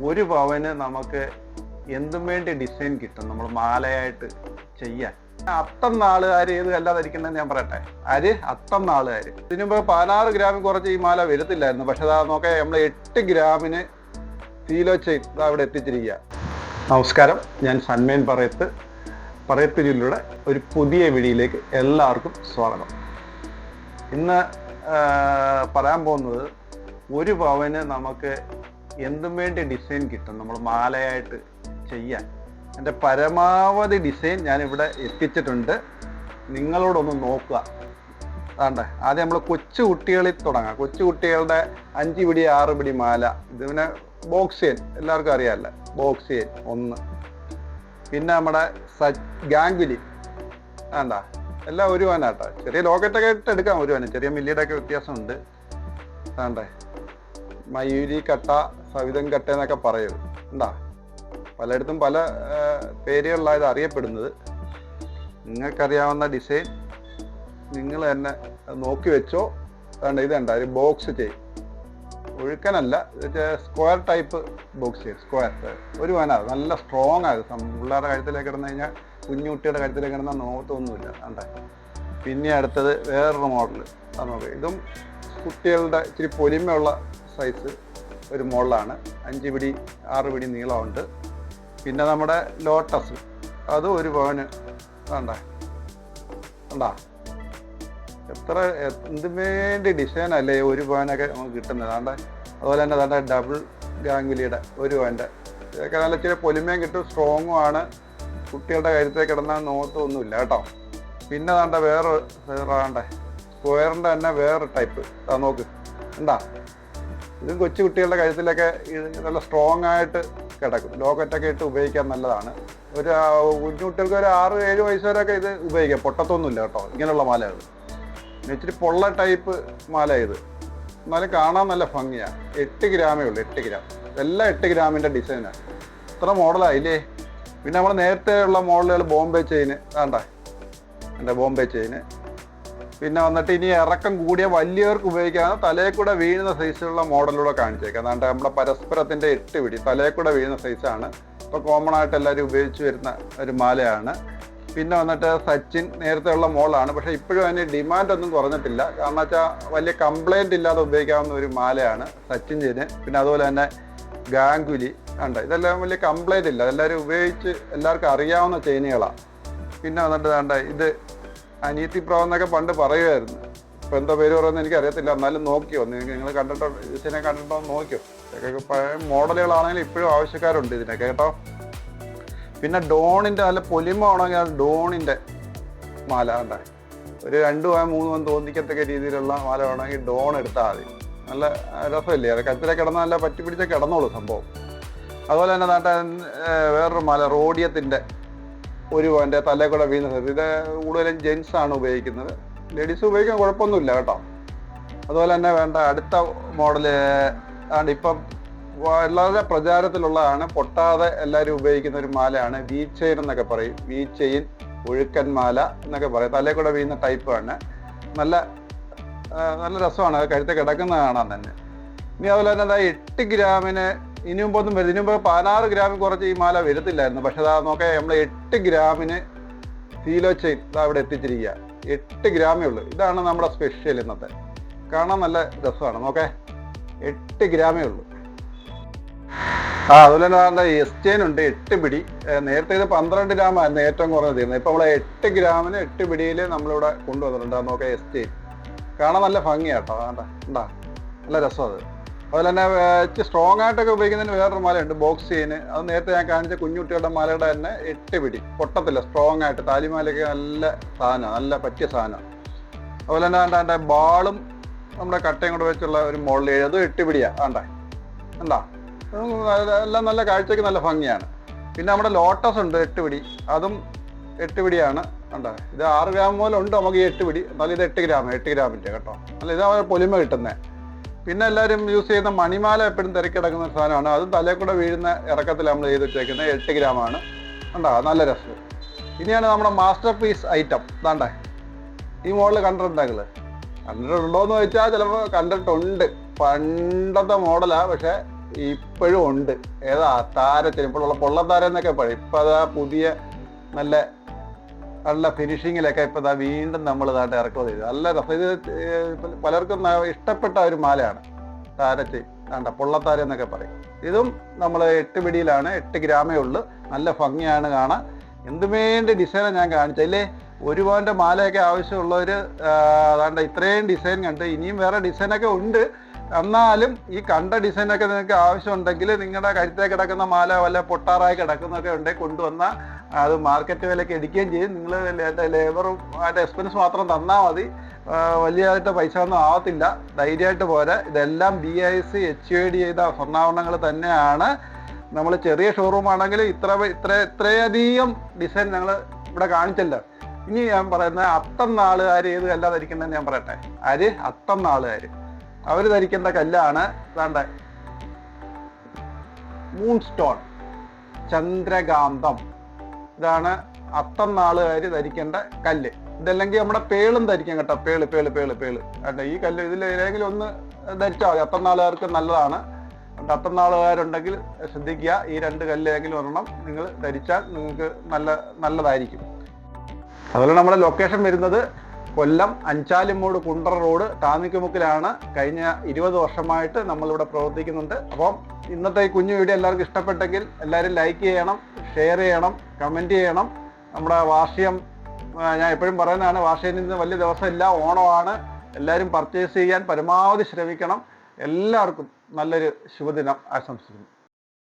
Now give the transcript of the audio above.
ഒരു പവന് നമുക്ക് എന്തും വേണ്ടി ഡിസൈൻ കിട്ടും നമ്മൾ മാലയായിട്ട് ചെയ്യാൻ. അത്തന്നാളുകാർ ഏത് കല്ലാതിരിക്കണമെന്ന് ഞാൻ പറയട്ടെ. അത്തന്നാളുകാർ ഇതിനു മുമ്പ് 16 ഗ്രാമിൽ കുറച്ച് ഈ മാല വരത്തില്ലായിരുന്നു. പക്ഷെ അതാ നോക്കെ നമ്മൾ 8 ഗ്രാമിന് സീലോ ചെയിൻ അവിടെ എത്തിച്ചിരിക്കുക. നമസ്കാരം, ഞാൻ സന്മേൻ പറയത്ത് ജില്ലയുടെ ഒരു പുതിയ വീഡിയോയിലേക്ക് എല്ലാവർക്കും സ്വാഗതം. ഇന്ന് പറയാൻ പോകുന്നത് ഒരു പവന് നമുക്ക് എന്തും വേണ്ടി ഡിസൈൻ കിട്ടും നമ്മൾ മാലയായിട്ട് ചെയ്യാൻ. എൻ്റെ പരമാവധി ഡിസൈൻ ഞാനിവിടെ എത്തിച്ചിട്ടുണ്ട്. നിങ്ങളോടൊന്ന് നോക്കുക. അതാണ്ട് ആദ്യം നമ്മൾ കൊച്ചു കുട്ടികളിൽ തുടങ്ങാം. കൊച്ചു കുട്ടികളുടെ 5 പിടി 6 പിടി മാല. ഇതിനെ ബോക്സ് ചെയിൻ എല്ലാവർക്കും അറിയാമല്ലോ, ബോക്സ് ചെയിൻ 1. പിന്നെ നമ്മുടെ ഗാംഗുലി വേണ്ട, എല്ലാം ഒരു പവനാട്ടോ. ചെറിയ ലോക്കറ്റൊക്കെ ഇട്ട് എടുക്കാം ഒരു പവന്. ചെറിയ മില്ലിയുടെ ഒക്കെ വ്യത്യാസമുണ്ട്. വേണ്ടേ മയൂരി കട്ട, സവിതം കട്ട എന്നൊക്കെ പറയും. എന്താ പലയിടത്തും പല പേരുകളിലായത് അറിയപ്പെടുന്നത്. നിങ്ങൾക്കറിയാവുന്ന ഡിസൈൻ നിങ്ങൾ തന്നെ നോക്കി വെച്ചോ. വേണ്ട ഇത് വേണ്ട ഒരു ബോക്സ് ചെയ്യും, ഒഴുക്കനല്ല, സ്ക്വയർ ടൈപ്പ് ബോക്സ് ചെയ്യും. സ്ക്വയർ ഒരു പവനാണ്, നല്ല സ്ട്രോങ് ആയത്. പിള്ളേരുടെ കഴുത്തിലേക്ക് കിടന്നു കഴിഞ്ഞാൽ കുഞ്ഞുകുട്ടിയുടെ കഴുത്തിലേക്ക് കിടന്നാൽ നോക്കത്തൊന്നുമില്ല. വേണ്ട പിന്നെ അടുത്തത് വേറൊരു മോഡൽ അത് നോക്കുക. ഇതും കുട്ടികളുടെ ഇച്ചിരി പൊലിമയുള്ള സൈസ് ഒരു മോഡലാണ്. 5 പിടി 6 പിടി നീളമുണ്ട്. പിന്നെ നമ്മുടെ ലോട്ടസ് അത് ഒരു പവന്. വേണ്ട വേണ്ട എത്ര എന്ത് വേണ്ടി ഡിസൈൻ അല്ലേ ഒരു പവനൊക്കെ നമുക്ക് കിട്ടുന്നത്. വേണ്ട അതുപോലെ തന്നെ വേണ്ട ഡബിൾ ഗാംഗുലിയുടെ ഒരു പവൻ്റെ ഇതൊക്കെ നല്ല ഇച്ചിരി പൊലിമയും കിട്ടും, സ്ട്രോങ്ങും ആണ്. കുട്ടികളുടെ കഴുത്തേക്ക് കിടന്നാൽ നോക്കത്തൊന്നുമില്ല കേട്ടോ. പിന്നെ വേണ്ട വേറെ വേണ്ട സ്ക്വയറിൻ്റെ തന്നെ വേറെ ടൈപ്പ് നോക്ക്. എന്താ ഇതും കൊച്ചു കുട്ടികളുടെ കഴുത്തിലൊക്കെ നല്ല സ്ട്രോങ് ആയിട്ട് കിടക്കും. ലോക്കറ്റൊക്കെ ഇട്ട് ഉപയോഗിക്കാൻ നല്ലതാണ്. ഒരു കുഞ്ഞുകുട്ടികൾക്ക് ഒരു 6-7 വയസ്സ് വരെയൊക്കെ ഇത് ഉപയോഗിക്കാം, പൊട്ടത്തൊന്നുമില്ല കേട്ടോ. ഇങ്ങനെയുള്ള മാലകൾ ഇച്ചിരി പൊള്ള ടൈപ്പ് മാല ഇത്, എന്നാലും കാണാൻ നല്ല ഭംഗിയാണ്. 8 ഗ്രാമേ ഉള്ളൂ, 8 ഗ്രാം. എല്ലാം 8 ഗ്രാമിൻ്റെ ഡിസൈനാണ്. ഇത്ര മോഡലായില്ലേ. പിന്നെ നമ്മൾ നേരത്തെ ഉള്ള മോഡലുകൾ ബോംബെ ചെയിന് വേണ്ട, എൻ്റെ ബോംബെ ചെയിന്. പിന്നെ വന്നിട്ട് ഇനി ഇറക്കം കൂടിയ വലിയവർക്ക് ഉപയോഗിക്കാതെ തലയിൽ കൂടെ വീഴുന്ന സൈസിലുള്ള മോഡലൂടെ കാണിച്ചേക്കാം. അതാണ്ട് നമ്മുടെ പരസ്പരത്തിൻ്റെ 8 പിടി തലയിൽ കൂടെ വീഴുന്ന സൈസാണ്. ഇപ്പോൾ കോമൺ ആയിട്ട് എല്ലാവരും ഉപയോഗിച്ച് വരുന്ന ഒരു മാലയാണ്. പിന്നെ വന്നിട്ട് സച്ചിൻ നേരത്തെ ഉള്ള മോഡലാണ്. പക്ഷേ ഇപ്പോഴും അതിന് ഡിമാൻഡൊന്നും കുറഞ്ഞിട്ടില്ല. കാരണം വെച്ചാൽ വലിയ കംപ്ലൈൻറ്റ് ഇല്ലാതെ ഉപയോഗിക്കാവുന്ന ഒരു മാലയാണ് സച്ചിൻ ചെയിന്. പിന്നെ അതുപോലെ തന്നെ ഗാംഗുലി ഉണ്ട്. ഇതെല്ലാം വലിയ കംപ്ലൈൻറ്റ് ഇല്ല, എല്ലാവരും ഉപയോഗിച്ച് എല്ലാവർക്കും അറിയാവുന്ന ചെയിനുകളാണ്. പിന്നെ വന്നിട്ട് വേണ്ട ഇത് അനീതി പ്രോ എന്നൊക്കെ പണ്ട് പറയുമായിരുന്നു. ഇപ്പോൾ എന്താ പേര് പറയുന്നത് എനിക്കറിയത്തില്ല. എന്നാലും നോക്കിയോ, നിങ്ങൾ കണ്ടിട്ടോ, ഇതിനെ കണ്ടിട്ടോ നോക്കിയോ. ഇതൊക്കെ പഴയ മോഡലുകളാണെങ്കിലും ഇപ്പോഴും ആവശ്യക്കാരുണ്ട് ഇതിനൊക്കെ കേട്ടോ. പിന്നെ ഡോണിൻ്റെ നല്ല പൊലിമ ആണെങ്കിൽ അത് ഡോണിൻ്റെ മാല ഉണ്ട്. ഒരു 2 പവൻ 3 പവൻ തോന്നിക്കത്തക്ക രീതിയിലുള്ള മാല വേണമെങ്കിൽ ഡോൺ എടുത്താൽ മതി. നല്ല രസമില്ലേ, അത് കഴുത്തിലേക്ക് കിടന്നാൽ നല്ല പറ്റി പിടിച്ച കിടന്നോളൂ സംഭവം. അതുപോലെ തന്നെ വേറൊരു മാല റോഡിയത്തിൻ്റെ ഒരു പവൻ്റെ തലയിൽ കൂടെ വീഴുന്നത്. ഇത് കൂടുതലും ജെൻസാണ് ഉപയോഗിക്കുന്നത്, ലേഡീസ് ഉപയോഗിക്കാൻ കുഴപ്പമൊന്നുമില്ല കേട്ടോ. അതുപോലെ തന്നെ വേണ്ട അടുത്ത മോഡല് ആണ് ഇപ്പം വളരെ പ്രചാരത്തിലുള്ളതാണ്, പൊട്ടാതെ എല്ലാവരും ഉപയോഗിക്കുന്ന ഒരു മാലയാണ്. വി ചെയിൻ എന്നൊക്കെ പറയും. വി ചെയിൻ, ഒഴുക്കൻ മാല എന്നൊക്കെ പറയും. തലയിൽ കൂടെ വീഴുന്ന ടൈപ്പാണ്. നല്ല നല്ല രസമാണ്, കഴുത്തെ കിടക്കുന്ന കാണാൻ തന്നെ. ഇനി അതുപോലെ തന്നെ 8 ഗ്രാമിന് ഇനി മുമ്പൊന്നും വരും. ഇതിനു മുമ്പ് 16 ഗ്രാമിൽ കുറച്ച് ഈ മാല വരത്തില്ലായിരുന്നു. പക്ഷെ അതാ നോക്കെ നമ്മൾ 8 ഗ്രാമിന് സീലോ ചെയിൻ അവിടെ എത്തിച്ചിരിക്കുക. 8 ഗ്രാമേ ഉള്ളൂ. ഇതാണ് നമ്മുടെ സ്പെഷ്യൽ ഇന്നത്തെ. കാണാൻ നല്ല രസമാണ്. നോക്കേ 8 ഗ്രാമേ ഉള്ളൂ. അതുപോലെ തന്നെ എസ് ചെയിൻ ഉണ്ട് 8 പിടി. നേരത്തെ ഇത് 12 ഗ്രാമായിരുന്നു ഏറ്റവും കുറഞ്ഞത് തീർന്നത്. ഇപ്പോൾ നമ്മൾ 8 ഗ്രാമിന് 8 പിടിയിൽ നമ്മളിവിടെ കൊണ്ടുവന്നിട്ടുണ്ട്. നോക്കാം എസ് ചെയിൻ കാണാൻ നല്ല ഭംഗിയാട്ടോ. ഉണ്ടാ നല്ല രസം അത്. അതുപോലെ തന്നെ സ്ട്രോങ് ആയിട്ടൊക്കെ ഉപയോഗിക്കുന്നതിന് വേറൊരു മാലയുണ്ട് ബോക്സ് ചെയിന്. അത് നേരത്തെ ഞാൻ കാണിച്ച കുഞ്ഞുകുട്ടികളുടെ മാലയുടെ തന്നെ 8 പിടി, പൊട്ടത്തില്ല, സ്ട്രോങ് ആയിട്ട്. താലിമാലയ്ക്ക് നല്ല സാധനമാണ്, നല്ല പറ്റിയ സാധനമാണ്. അതുപോലെ തന്നെ എൻ്റെ ബാളും നമ്മുടെ കട്ടയും കൂടെ വെച്ചുള്ള ഒരു മോഡൽ അതും 8 പിടിയാണ്. എന്താ എല്ലാം നല്ല കാഴ്ചയ്ക്ക് നല്ല ഭംഗിയാണ്. പിന്നെ നമ്മുടെ ലോട്ടസ് ഉണ്ട് 8 പിടി, അതും 8 പിടിയാണ്. ഇത് 6 ഗ്രാം മുതൽ ഉണ്ട് നമുക്ക് ഈ 8 പിടി. എന്നാലും ഇത് 8 ഗ്രാമിൻ്റെ കേട്ടോ. അല്ല ഇതാണ് പൊലിമ കിട്ടുന്നത്. പിന്നെ എല്ലാവരും യൂസ് ചെയ്യുന്ന മണിമാല എപ്പോഴും തിരക്കിടക്കുന്ന സാധനമാണ്. അതും തലയിൽ കൂടെ വീഴുന്ന ഇറക്കത്തിൽ നമ്മൾ ചെയ്ത് വെച്ചേക്കുന്നത് 8 ഗ്രാമാണ്. നല്ല രസം. ഇനിയാണ് നമ്മുടെ മാസ്റ്റർ പീസ് ഐറ്റം. ഈ മോഡൽ കണ്ടിട്ടുണ്ടോ എന്ന് ചോദിച്ചാൽ ചിലപ്പോൾ കണ്ടിട്ടുണ്ട്. പണ്ടത്തെ മോഡലാണ്, പക്ഷേ ഇപ്പോഴും ഉണ്ട്. ഏതാ താരത്തിന് ഇപ്പോഴുള്ള പൊള്ളത്താരം എന്നൊക്കെ പറയും. ഇപ്പം അതാ പുതിയ നല്ല നല്ല ഫിനിഷിങ്ങിലൊക്കെ ഇപ്പം ഇതാ വീണ്ടും നമ്മൾ ഇതായിട്ട് ഇറക്കുമതി ചെയ്തു. നല്ല രസം. ഇത് പലർക്കും ഇഷ്ടപ്പെട്ട ഒരു മാലയാണ് താരച്ച്. വേണ്ട പൊള്ളത്താരം എന്നൊക്കെ പറയും. ഇതും നമ്മൾ 8 പിടിയിലാണ്, 8 ഗ്രാമേ ഉള്ളു. നല്ല ഭംഗിയാണ് കാണാൻ. എന്തുവേണ്ടി ഡിസൈനാണ് ഞാൻ കാണിച്ചല്ലേ. ഒരു പവൻ്റെ മാലയൊക്കെ ആവശ്യമുള്ളവർ അതാണ്ട് ഇത്രയും ഡിസൈൻ കണ്ട്. ഇനിയും വേറെ ഡിസൈനൊക്കെ ഉണ്ട്. എന്നാലും ഈ കണ്ട ഡിസൈനൊക്കെ നിങ്ങൾക്ക് ആവശ്യമുണ്ടെങ്കിൽ നിങ്ങളുടെ കഴുത്തേ കിടക്കുന്ന മാല വല്ല പൊട്ടാറായി കിടക്കുന്നൊക്കെ ഉണ്ടെങ്കിൽ കൊണ്ടുവന്നാൽ അത് മാർക്കറ്റ് വിലയ്ക്ക് എടുക്കുകയും ചെയ്യും. നിങ്ങൾ ലേബറും ആയിട്ട് എക്സ്പെൻസ് മാത്രം തന്നാൽ മതി. വലിയതായിട്ട് പൈസ ഒന്നും ആവത്തില്ല. ധൈര്യമായിട്ട് പോരാ. ഇതെല്ലാം BIS HUID ചെയ്ത സ്വർണ്ണാഭരണങ്ങൾ തന്നെയാണ്. നമ്മൾ ചെറിയ ഷോറൂം ആണെങ്കിൽ ഇത്രയധികം ഡിസൈൻ ഞങ്ങൾ ഇവിടെ കാണിച്ചല്ലോ. ഇനി ഞാൻ പറയുന്നത് അത്തം നാളുകാർ ഏത് കല്ലാ ധരിക്കേണ്ടതെന്ന് ഞാൻ പറയട്ടെ. ആര്? അത്തം നാളുകാർ. അവർ ധരിക്കേണ്ട കല്ലാണ് വേണ്ട മൂൺ സ്റ്റോൺ, ചന്ദ്രകാന്തം. ഇതാണ് അത്തം നാളുകാർ ധരിക്കേണ്ട കല്ല്. ഇതല്ലെങ്കിൽ നമ്മുടെ പേളും ധരിക്കാം കേട്ടോ. പേള് അല്ല ഈ കല്ല് ഇതിൽ ഏതെങ്കിലും ഒന്ന് ധരിച്ചാൽ മതി. അത്തം നാളുകാർക്ക് നല്ലതാണ്. അത്തം നാളുകാരുണ്ടെങ്കിൽ ശ്രദ്ധിക്കുക. ഈ 2 കല്ല് ഏതെങ്കിലും ഒരെണ്ണം നിങ്ങൾ ധരിച്ചാൽ നിങ്ങൾക്ക് നല്ലതായിരിക്കും. അതുപോലെ നമ്മുടെ ലൊക്കേഷൻ വരുന്നത് കൊല്ലം അഞ്ചാലിമൂട് കുണ്ടറ റോഡ് താന്നിക്കുമുക്കിലാണ്. കഴിഞ്ഞ 20 വർഷമായിട്ട് നമ്മളിവിടെ പ്രവർത്തിക്കുന്നുണ്ട്. അപ്പം ഇന്നത്തെ ഈ കുഞ്ഞു വീഡിയോ എല്ലാവർക്കും ഇഷ്ടപ്പെട്ടെങ്കിൽ എല്ലാവരും ലൈക്ക് ചെയ്യണം, ഷെയർ ചെയ്യണം, കമൻറ്റ് ചെയ്യണം. നമ്മുടെ വാർഷികം ഞാൻ എപ്പോഴും പറയുന്നതാണ്, വാർഷികം ഇന്ന് വലിയ ദിവസമില്ല, ഓണമാണ്. എല്ലാവരും പർച്ചേസ് ചെയ്യാൻ പരമാവധി ശ്രമിക്കണം. എല്ലാവർക്കും നല്ലൊരു ശുഭദിനം ആശംസിക്കുന്നു.